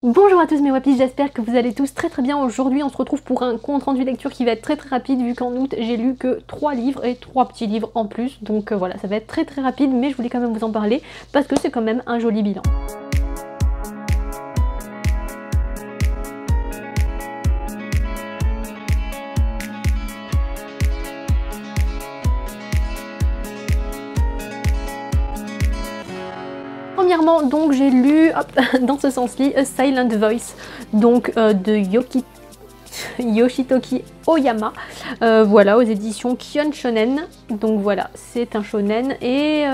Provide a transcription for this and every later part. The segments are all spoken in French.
Bonjour à tous mes wapis, j'espère que vous allez tous très bien. Aujourd'hui on se retrouve pour un compte rendu lecture qui va être très rapide vu qu'en août j'ai lu que 3 livres et 3 petits livres en plus. Donc voilà, ça va être très rapide mais je voulais quand même vous en parler parce que c'est quand même un joli bilan. Premièrement, donc j'ai lu, hop, dans ce sens-ci, A Silent Voice, donc de Yoshitoki Oyama, voilà, aux éditions Kion Shonen. Donc voilà, c'est un shonen et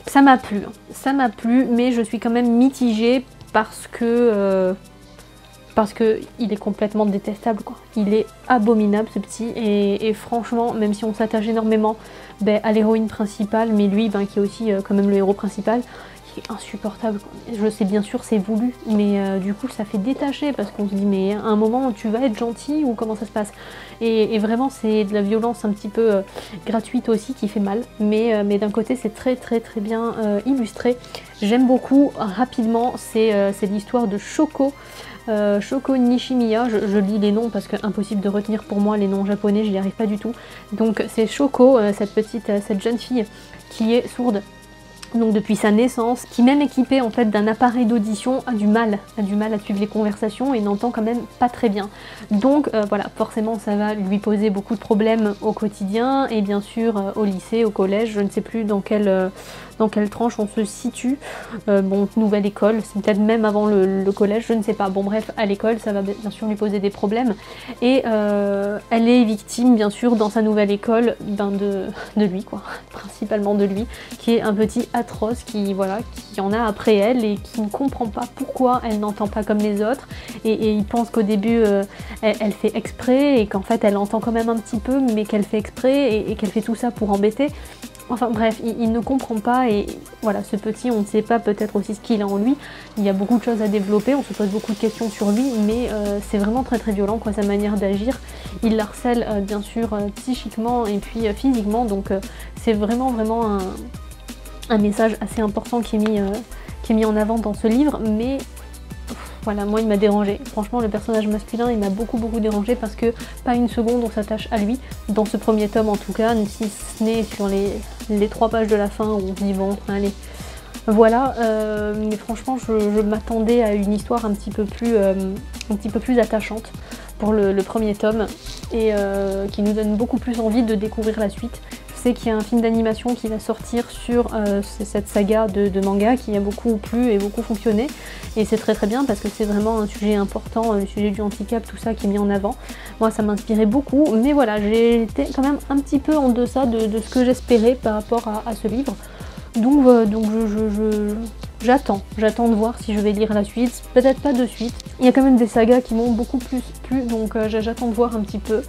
ça m'a plu, mais je suis quand même mitigée parce que il est complètement détestable, quoi. Il est abominable ce petit et franchement, même si on s'attache énormément à l'héroïne principale, mais lui qui est aussi quand même le héros principal, il est insupportable, quoi. Je sais bien sûr c'est voulu, mais du coup ça fait détacher parce qu'on se dit mais à un moment tu vas être gentil ou comment ça se passe, et vraiment c'est de la violence un petit peu gratuite aussi qui fait mal, mais d'un côté c'est très bien illustré. J'aime beaucoup. Rapidement, c'est l'histoire de Shoko. Shoko Nishimiya, je lis les noms parce que impossible de retenir pour moi les noms japonais, je n'y arrive pas du tout. Donc c'est Shoko, cette jeune fille qui est sourde, donc depuis sa naissance, qui même équipée en fait d'un appareil d'audition a du mal à suivre les conversations et n'entend quand même pas très bien. Donc voilà, forcément ça va lui poser beaucoup de problèmes au quotidien et bien sûr au lycée, au collège, je ne sais plus dans quelle tranche on se situe. Bon, nouvelle école, c'est peut-être même avant le collège, je ne sais pas. Bon bref, à l'école ça va bien sûr lui poser des problèmes et elle est victime bien sûr dans sa nouvelle école de lui, quoi, principalement de lui, qui est un petit atroce qui en a après elle et qui ne comprend pas pourquoi elle n'entend pas comme les autres, et il pense qu'au début elle fait exprès et qu'en fait elle entend quand même un petit peu mais qu'elle fait exprès et qu'elle fait tout ça pour embêter. Enfin bref, il ne comprend pas et voilà, ce petit, on ne sait pas peut-être aussi ce qu'il a en lui. Il y a beaucoup de choses à développer, on se pose beaucoup de questions sur lui, mais c'est vraiment très violent, quoi, sa manière d'agir. Il l'harcèle bien sûr psychiquement et puis physiquement, donc c'est vraiment un message assez important qui est mis en avant dans ce livre, mais voilà, moi il m'a dérangé. Franchement, le personnage masculin il m'a beaucoup dérangé parce que pas une seconde on s'attache à lui, dans ce premier tome en tout cas, si ce n'est sur les 3 pages de la fin où on se dit bon, allez. Voilà, mais franchement je m'attendais à une histoire un petit peu plus attachante pour le premier tome et qui nous donne beaucoup plus envie de découvrir la suite. Je sais qu'il y a un film d'animation qui va sortir sur cette saga de manga qui a beaucoup plu et beaucoup fonctionné, et c'est très bien parce que c'est vraiment un sujet important, le sujet du handicap, tout ça qui est mis en avant. Moi ça m'inspirait beaucoup, mais voilà, j'ai été quand même un petit peu en deçà de ce que j'espérais par rapport à ce livre. Donc j'attends de voir si je vais lire la suite, peut-être pas de suite. Il y a quand même des sagas qui m'ont beaucoup plus plu, donc j'attends de voir un petit peu.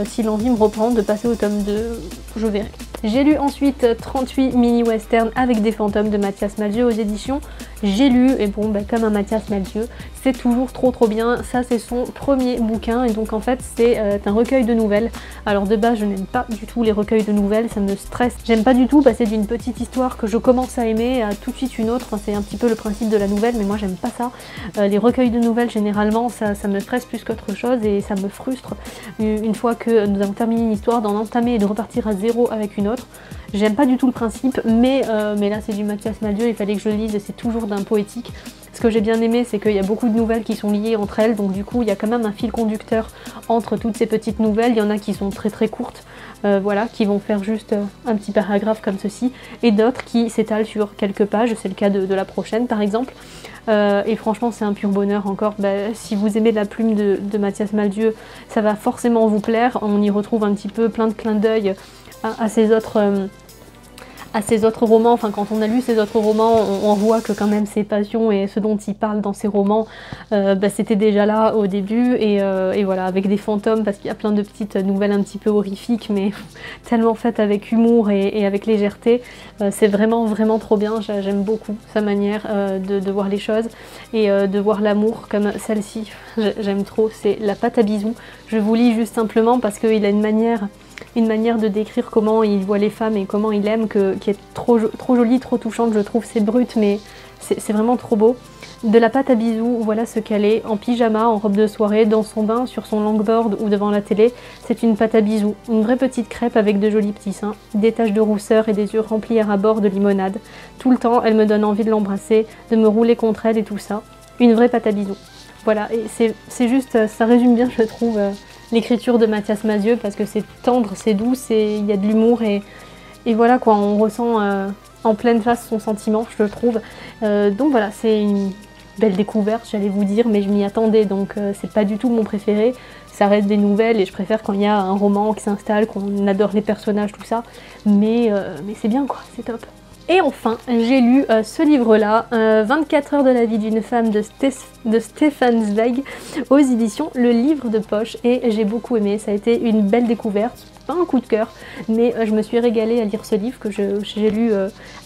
Si l'envie me reprend de passer au tome 2, je verrai. J'ai lu ensuite 38 mini-western avec des fantômes de Mathias Malzieu aux éditions J'ai lu, et bon, comme un Mathias Malzieu, c'est toujours trop bien. Ça c'est son premier bouquin et donc en fait c'est un recueil de nouvelles. Alors de base je n'aime pas du tout les recueils de nouvelles, ça me stresse. J'aime pas du tout passer d'une petite histoire que je commence à aimer à tout de suite une autre, enfin, c'est un petit peu le principe de la nouvelle, mais moi j'aime pas ça. Les recueils de nouvelles généralement ça me stresse plus qu'autre chose et ça me frustre. Une fois que nous avons terminé une histoire, d'en entamer et de repartir à zéro avec une autre. J'aime pas du tout le principe, mais là c'est du Mathias Malzieu, il fallait que je le lise et c'est toujours d'un poétique. Ce que j'ai bien aimé, c'est qu'il y a beaucoup de nouvelles qui sont liées entre elles, donc du coup il y a quand même un fil conducteur entre toutes ces petites nouvelles. Il y en a qui sont très courtes, voilà, qui vont faire juste un petit paragraphe comme ceci, et d'autres qui s'étalent sur quelques pages, c'est le cas de la prochaine par exemple. Et franchement c'est un pur bonheur encore. Si vous aimez la plume de Mathias Malzieu, ça va forcément vous plaire. On y retrouve un petit peu plein de clins d'œil à ses autres romans. Enfin, quand on a lu ses autres romans, on voit que quand même ses passions et ce dont il parle dans ses romans, c'était déjà là au début, et voilà, avec des fantômes, parce qu'il y a plein de petites nouvelles un petit peu horrifiques, mais tellement faites avec humour et avec légèreté. C'est vraiment trop bien. J'aime beaucoup sa manière de voir les choses et de voir l'amour comme celle-ci. J'aime trop, c'est la pâte à bisous. Je vous lis juste simplement parce qu'il a une manière de décrire comment il voit les femmes et comment il aime qui est trop jolie, trop touchante, je trouve. C'est brut, mais c'est vraiment trop beau. De la pâte à bisous, voilà ce qu'elle est, en pyjama, en robe de soirée, dans son bain, sur son longboard ou devant la télé. C'est une pâte à bisous, une vraie petite crêpe avec de jolis petits seins, des taches de rousseur et des yeux remplis à ras-bord de limonade. Tout le temps, elle me donne envie de l'embrasser, de me rouler contre elle et tout ça. Une vraie pâte à bisous. Voilà, et c'est juste, ça résume bien, je trouve, l'écriture de Mathias Mazieu, parce que c'est tendre, c'est doux, il y a de l'humour, et voilà quoi, on ressent en pleine face son sentiment, je le trouve. Donc voilà, c'est une belle découverte, j'allais vous dire, mais je m'y attendais, donc c'est pas du tout mon préféré. Ça reste des nouvelles et je préfère quand il y a un roman qui s'installe, qu'on adore les personnages, tout ça. Mais c'est bien quoi, c'est top. Et enfin, j'ai lu ce livre-là, 24 heures de la vie d'une femme de Stefan Zweig, aux éditions Le Livre de Poche, et j'ai beaucoup aimé, ça a été une belle découverte, pas un coup de cœur, mais je me suis régalée à lire ce livre que j'ai lu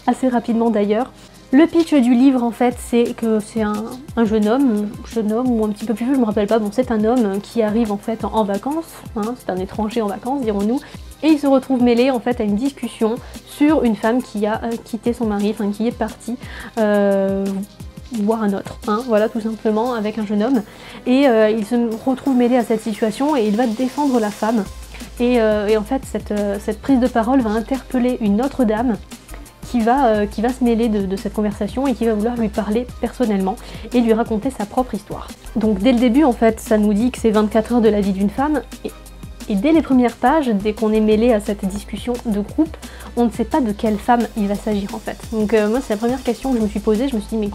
assez rapidement d'ailleurs. Le pitch du livre en fait, c'est que c'est un jeune homme ou un petit peu plus vieux, je me rappelle pas, bon c'est un homme qui arrive en fait en vacances, hein, c'est un étranger en vacances dirons-nous, et il se retrouve mêlé en fait à une discussion sur une femme qui a quitté son mari, enfin qui est partie voir un autre, hein, voilà tout simplement, avec un jeune homme, et il se retrouve mêlé à cette situation et il va défendre la femme, et en fait cette prise de parole va interpeller une autre dame qui va se mêler de cette conversation et qui va vouloir lui parler personnellement et lui raconter sa propre histoire. Donc dès le début en fait ça nous dit que c'est 24 heures de la vie d'une femme et dès les premières pages, dès qu'on est mêlé à cette discussion de groupe, on ne sait pas de quelle femme il va s'agir en fait. Donc moi c'est la première question que je me suis posée, je me suis dit mais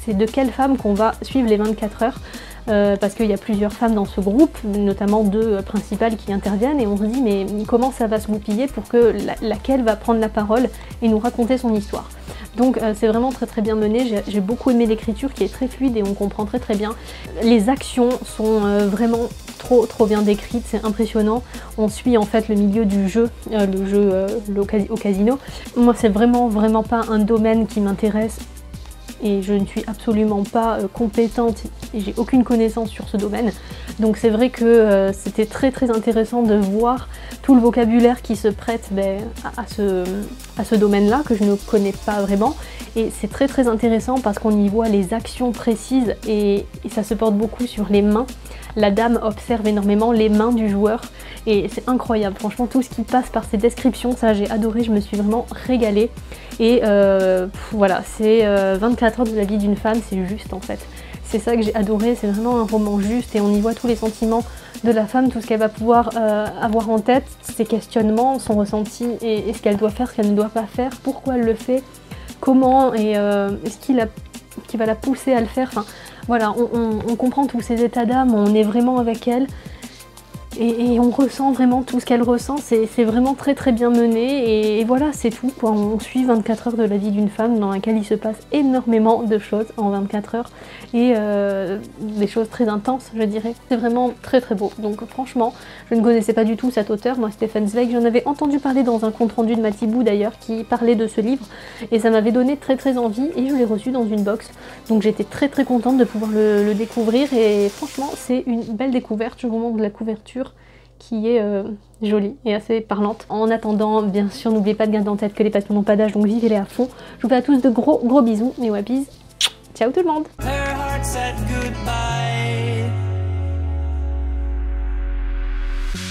c'est de quelle femme qu'on va suivre les 24 heures parce qu'il y a plusieurs femmes dans ce groupe, notamment deux principales qui interviennent, et on se dit mais comment ça va se goupiller pour que laquelle va prendre la parole et nous raconter son histoire. Donc c'est vraiment très très bien mené, j'ai beaucoup aimé l'écriture qui est très fluide et on comprend très très bien. Les actions sont vraiment trop bien décrites, c'est impressionnant. On suit en fait le milieu du jeu, le jeu au casino. Moi c'est vraiment pas un domaine qui m'intéresse et je ne suis absolument pas compétente et j'ai aucune connaissance sur ce domaine. Donc c'est vrai que c'était très intéressant de voir tout le vocabulaire qui se prête à ce domaine-là que je ne connais pas vraiment. Et c'est très intéressant parce qu'on y voit les actions précises et ça se porte beaucoup sur les mains. La dame observe énormément les mains du joueur et c'est incroyable. Franchement, tout ce qui passe par ces descriptions, ça j'ai adoré, je me suis vraiment régalée. Et voilà, c'est 24 heures de la vie d'une femme, c'est juste en fait. C'est ça que j'ai adoré, c'est vraiment un roman juste et on y voit tous les sentiments de la femme, tout ce qu'elle va pouvoir avoir en tête, ses questionnements, son ressenti et ce qu'elle doit faire, ce qu'elle ne doit pas faire, pourquoi elle le fait, comment et ce qui va la pousser à le faire. Enfin, voilà, on comprend tous ces états d'âme, on est vraiment avec elle. Et on ressent vraiment tout ce qu'elle ressent, c'est vraiment très bien mené et voilà c'est tout quoi. On suit 24 heures de la vie d'une femme dans laquelle il se passe énormément de choses en 24 heures et des choses très intenses je dirais. C'est vraiment très beau, donc franchement je ne connaissais pas du tout cet auteur, moi Stefan Zweig, j'en avais entendu parler dans un compte rendu de Matibou d'ailleurs qui parlait de ce livre et ça m'avait donné très envie et je l'ai reçu dans une box, donc j'étais très contente de pouvoir le découvrir et franchement c'est une belle découverte, je vous montre la couverture qui est jolie et assez parlante. En attendant, bien sûr, n'oubliez pas de garder en tête que les passions n'ont pas d'âge, donc vivez-les à fond. Je vous fais à tous de gros bisous, mes wappies. Ciao tout le monde.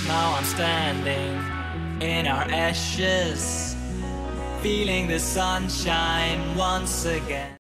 Now I'm standing in our ashes, feeling the sunshine once again.